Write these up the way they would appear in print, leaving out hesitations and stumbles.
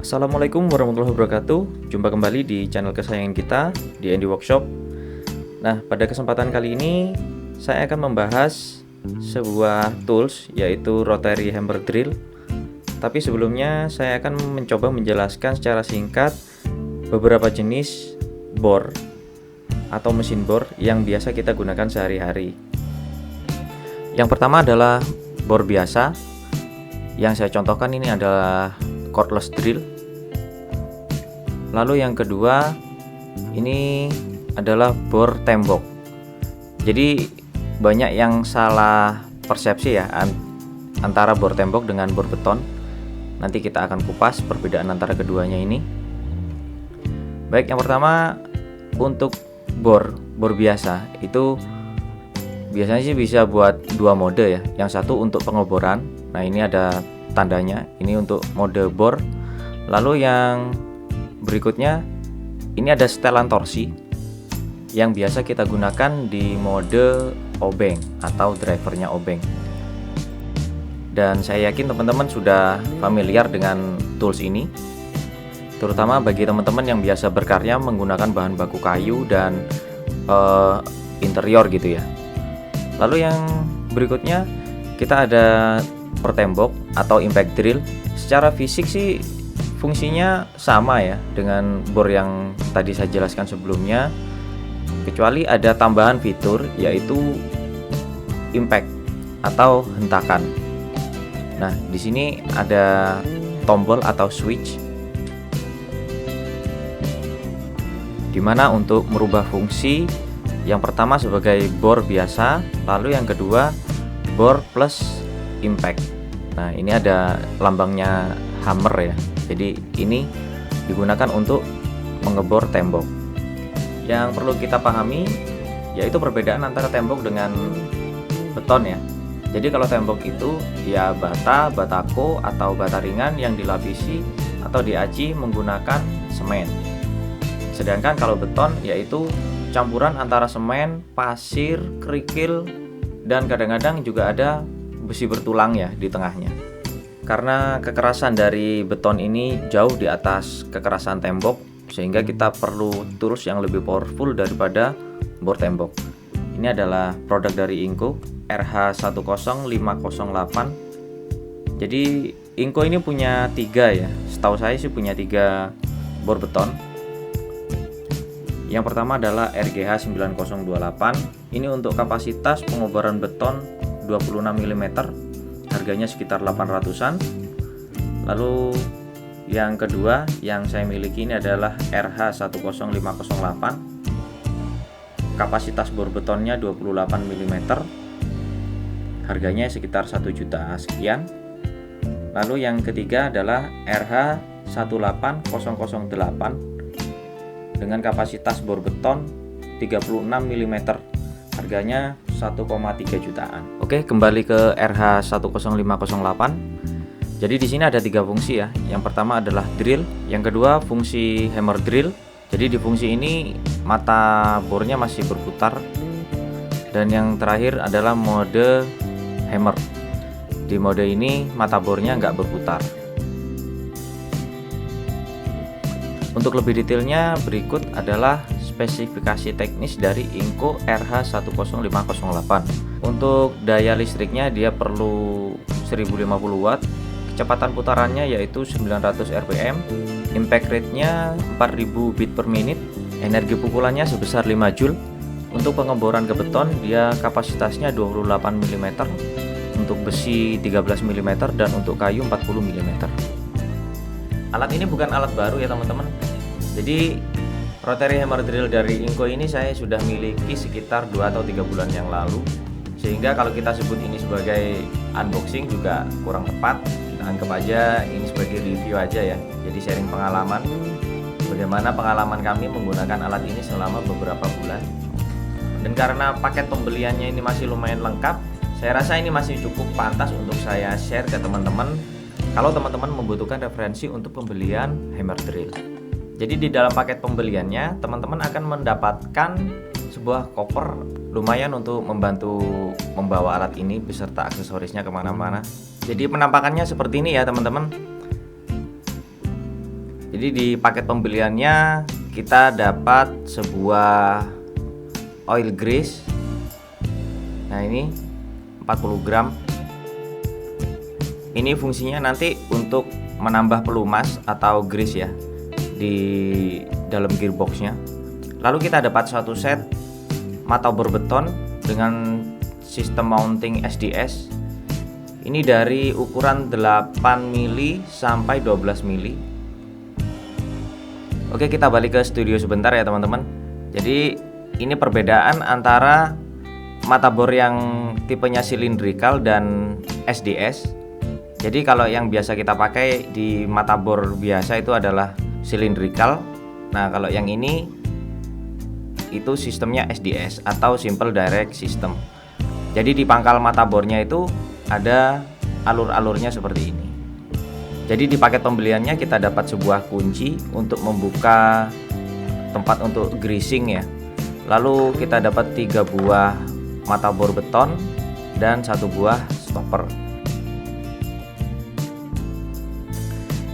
Assalamualaikum warahmatullahi wabarakatuh. Jumpa kembali di channel kesayangan kita di Andy Workshop. Nah, pada kesempatan kali ini saya akan membahas sebuah tools yaitu rotary hammer drill. Tapi sebelumnya saya akan mencoba menjelaskan secara singkat beberapa jenis bor atau mesin bor yang biasa kita gunakan sehari-hari. Yang pertama adalah bor biasa. Yang saya contohkan ini adalah cordless drill. Lalu yang kedua ini adalah bor tembok. Jadi banyak yang salah persepsi ya antara bor tembok dengan bor beton. Nanti kita akan kupas perbedaan antara keduanya ini. Baik, yang pertama untuk bor biasa itu biasanya sih bisa buat dua mode ya. Yang satu untuk pengeboran. Nah, ini ada tandanya, ini untuk mode bor. Lalu yang berikutnya ini ada setelan torsi yang biasa kita gunakan di mode obeng atau drivernya obeng. Dan saya yakin teman-teman sudah familiar dengan tools ini, terutama bagi teman-teman yang biasa berkarya menggunakan bahan baku kayu dan interior gitu ya. Lalu yang berikutnya kita ada bor tembok atau impact drill. Secara fisik sih fungsinya sama ya dengan bor yang tadi saya jelaskan sebelumnya, kecuali ada tambahan fitur yaitu impact atau hentakan. Nah, di sini ada tombol atau switch dimana untuk merubah fungsi yang pertama sebagai bor biasa, lalu yang kedua bor plus impact. Nah, ini ada lambangnya hammer ya. Jadi ini digunakan untuk mengebor tembok. Yang perlu kita pahami yaitu perbedaan antara tembok dengan beton ya. Jadi kalau tembok itu ya batako atau bata ringan yang dilapisi atau diaci menggunakan semen. Sedangkan kalau beton yaitu campuran antara semen, pasir, kerikil, dan kadang-kadang juga ada besi bertulang ya di tengahnya. Karena kekerasan dari beton ini jauh di atas kekerasan tembok, sehingga kita perlu tools yang lebih powerful daripada bor tembok. Ini adalah produk dari Inco RH10508. Jadi Inco ini punya 3 ya. Setahu saya sih punya 3 bor beton. Yang pertama adalah RGH9028. Ini untuk kapasitas pengobaran beton 26 mm, harganya sekitar 800-an. Lalu yang kedua yang saya miliki ini adalah RH10508. Kapasitas bor betonnya 28 mm, harganya sekitar 1 juta sekian. Lalu yang ketiga adalah RH18008 dengan kapasitas bor beton 36 mm, harganya 1,3 jutaan. Oke, kembali ke RH10508. Jadi di sini ada 3 fungsi ya. Yang pertama adalah drill, yang kedua fungsi hammer drill. Jadi di fungsi ini mata bornya masih berputar, dan yang terakhir adalah mode hammer. Di mode ini mata bornya nggak berputar. Untuk lebih detailnya berikut adalah spesifikasi teknis dari Inco RH10508. Untuk daya listriknya dia perlu 1050 watt, kecepatan putarannya yaitu 900 rpm, impact rate-nya 4000 bit per menit, energi pukulannya sebesar 5 joule. Untuk pengeboran ke beton dia kapasitasnya 28 mm, untuk besi 13 mm, dan untuk kayu 40 mm. Alat ini bukan alat baru ya teman-teman. Jadi rotary hammer drill dari Inco ini saya sudah miliki sekitar 2 atau 3 bulan yang lalu, sehingga kalau kita sebut ini sebagai unboxing juga kurang tepat. Kita anggap aja ini sebagai review aja ya. Jadi sharing pengalaman, bagaimana pengalaman kami menggunakan alat ini selama beberapa bulan. Dan karena paket pembeliannya ini masih lumayan lengkap, saya rasa ini masih cukup pantas untuk saya share ke teman-teman kalau teman-teman membutuhkan referensi untuk pembelian hammer drill. Jadi di dalam paket pembeliannya teman-teman akan mendapatkan sebuah koper lumayan untuk membantu membawa alat ini beserta aksesorisnya kemana-mana. Jadi penampakannya seperti ini ya teman-teman. Jadi di paket pembeliannya kita dapat sebuah oil grease. Nah, ini 40 gram. Ini fungsinya nanti untuk menambah pelumas atau grease ya di dalam gearboxnya. Lalu kita dapat satu set mata bor beton dengan sistem mounting SDS. Ini dari ukuran 8 mili sampai 12 mili. Oke, kita balik ke studio sebentar ya teman-teman. Jadi ini perbedaan antara mata bor yang tipenya cylindrical dan SDS. Jadi kalau yang biasa kita pakai di mata bor biasa itu adalah cylindrical. Nah, kalau yang ini itu sistemnya SDS atau Simple Direct System. Jadi di pangkal mata bornya itu ada alur-alurnya seperti ini. Jadi di paket pembeliannya kita dapat sebuah kunci untuk membuka tempat untuk greasing ya. Lalu kita dapat 3 buah mata bor beton dan 1 buah stopper.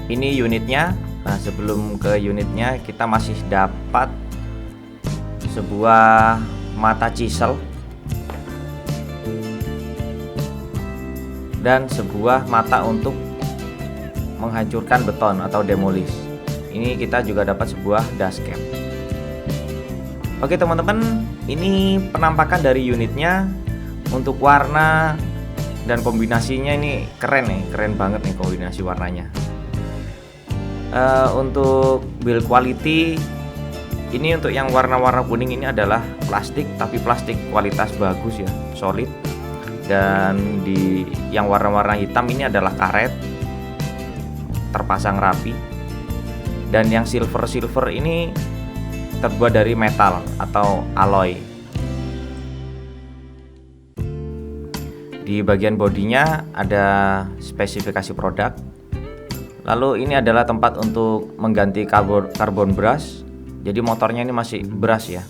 Ini unitnya. Nah, sebelum ke unitnya kita masih dapat sebuah mata chisel dan sebuah mata untuk menghancurkan beton atau demolish. Ini kita juga dapat sebuah dashcam. Oke teman-teman, ini penampakan dari unitnya. Untuk warna dan kombinasinya ini keren nih, keren banget nih kombinasi warnanya. Untuk build quality ini, untuk yang warna-warna kuning ini adalah plastik, tapi plastik kualitas bagus ya, solid. Dan di yang warna-warna hitam ini adalah karet, terpasang rapi. Dan yang silver ini terbuat dari metal atau alloy. Di bagian bodinya ada spesifikasi produk. Lalu ini adalah tempat untuk mengganti carbon brush. Jadi motornya ini masih brush ya.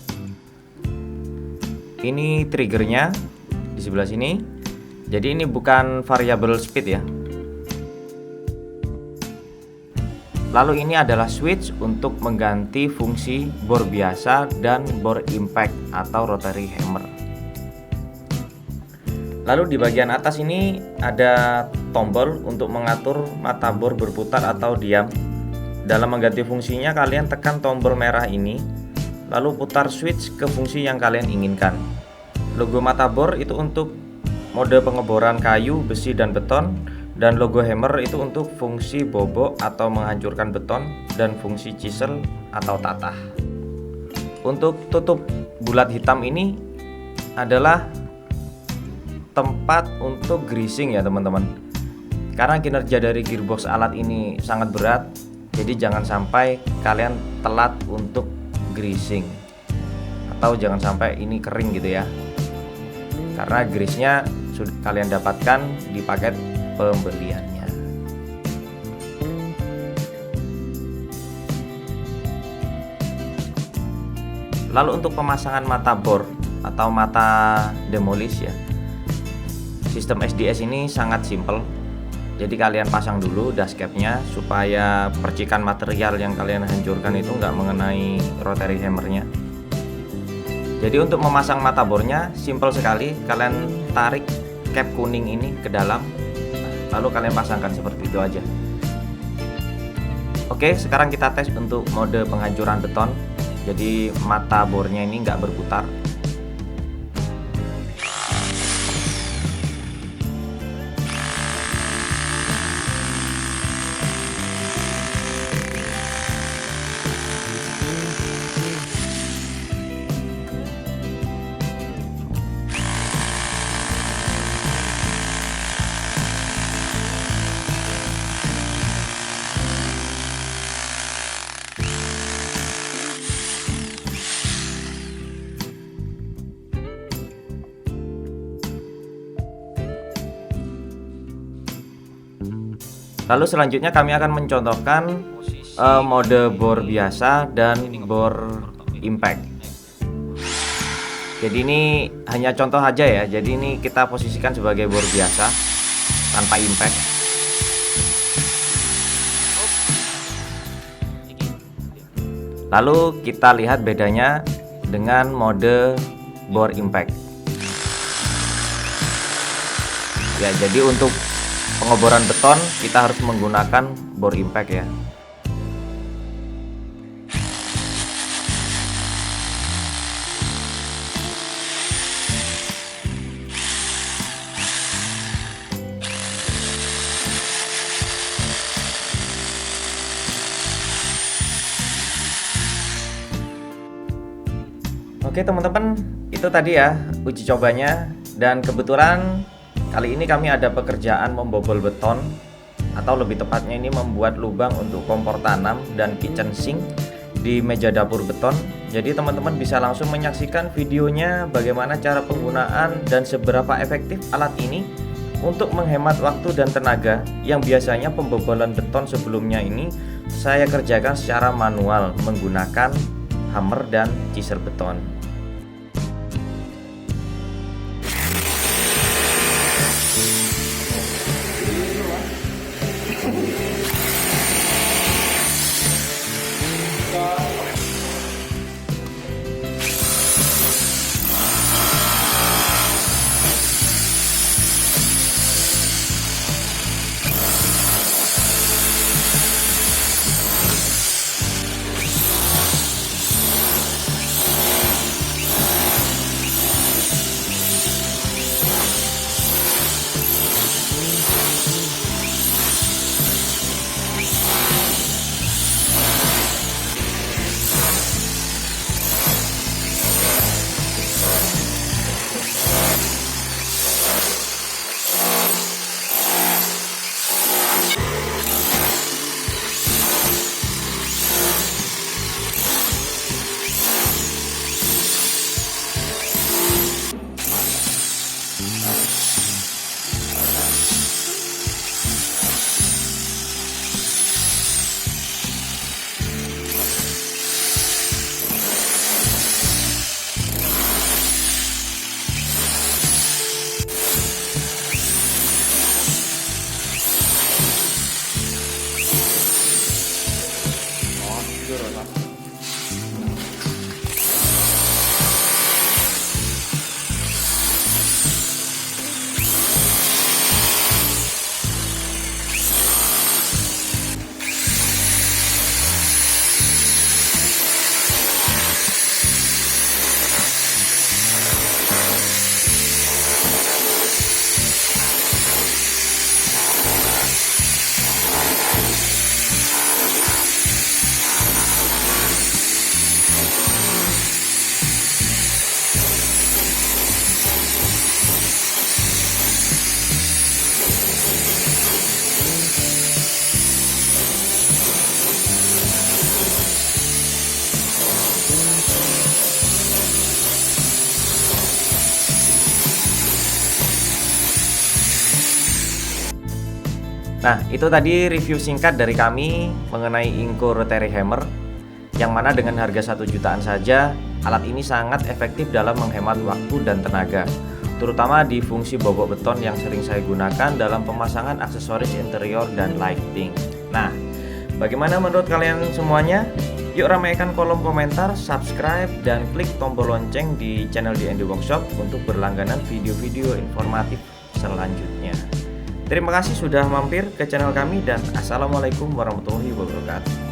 Ini triggernya di sebelah sini. Jadi ini bukan variable speed ya. Lalu ini adalah switch untuk mengganti fungsi bor biasa dan bor impact atau rotary hammer. Lalu di bagian atas ini ada tombol untuk mengatur mata bor berputar atau diam. Dalam mengganti fungsinya, kalian tekan tombol merah ini, lalu putar switch ke fungsi yang kalian inginkan. Logo mata bor itu untuk mode pengeboran kayu, besi, dan beton. Dan logo hammer itu untuk fungsi bobok atau menghancurkan beton, dan fungsi chisel atau tatah. Untuk tutup bulat hitam ini adalah tempat untuk greasing ya teman-teman. Karena kinerja dari gearbox alat ini sangat berat, jadi jangan sampai kalian telat untuk greasing, atau jangan sampai ini kering gitu ya. Karena grease-nya sudah kalian dapatkan di paket pembeliannya. Lalu untuk pemasangan mata bor atau mata demolish ya, sistem SDS ini sangat simple. Jadi kalian pasang dulu dashcapnya supaya percikan material yang kalian hancurkan itu nggak mengenai rotary hammernya. Jadi untuk memasang mata bornya simple sekali. Kalian tarik cap kuning ini ke dalam, lalu kalian pasangkan seperti itu aja. Oke, sekarang kita tes untuk mode penghancuran beton. Jadi mata bornya ini nggak berputar. Lalu selanjutnya kami akan mencontohkan mode bor biasa dan bor impact. Jadi ini hanya contoh aja ya. Jadi ini kita posisikan sebagai bor biasa tanpa impact. Lalu kita lihat bedanya dengan mode bore impact. Ya, jadi untuk pengeboran beton kita harus menggunakan bore impact ya. Oke teman-teman, itu tadi ya uji cobanya, dan kebetulan kali ini kami ada pekerjaan membobol beton, atau lebih tepatnya ini membuat lubang untuk kompor tanam dan kitchen sink di meja dapur beton. Jadi teman-teman bisa langsung menyaksikan videonya bagaimana cara penggunaan dan seberapa efektif alat ini untuk menghemat waktu dan tenaga yang biasanya pembobolan beton sebelumnya ini saya kerjakan secara manual menggunakan hammer dan chisel beton. Nah, itu tadi review singkat dari kami mengenai Inco Rotary Hammer, yang mana dengan harga 1 jutaan saja, alat ini sangat efektif dalam menghemat waktu dan tenaga, terutama di fungsi bobok beton yang sering saya gunakan dalam pemasangan aksesoris interior dan lighting. Nah, bagaimana menurut kalian semuanya? Yuk ramaikan kolom komentar, subscribe, dan klik tombol lonceng di channel DND Workshop untuk berlangganan video-video informatif selanjutnya. Terima kasih sudah mampir ke channel kami, dan assalamualaikum warahmatullahi wabarakatuh.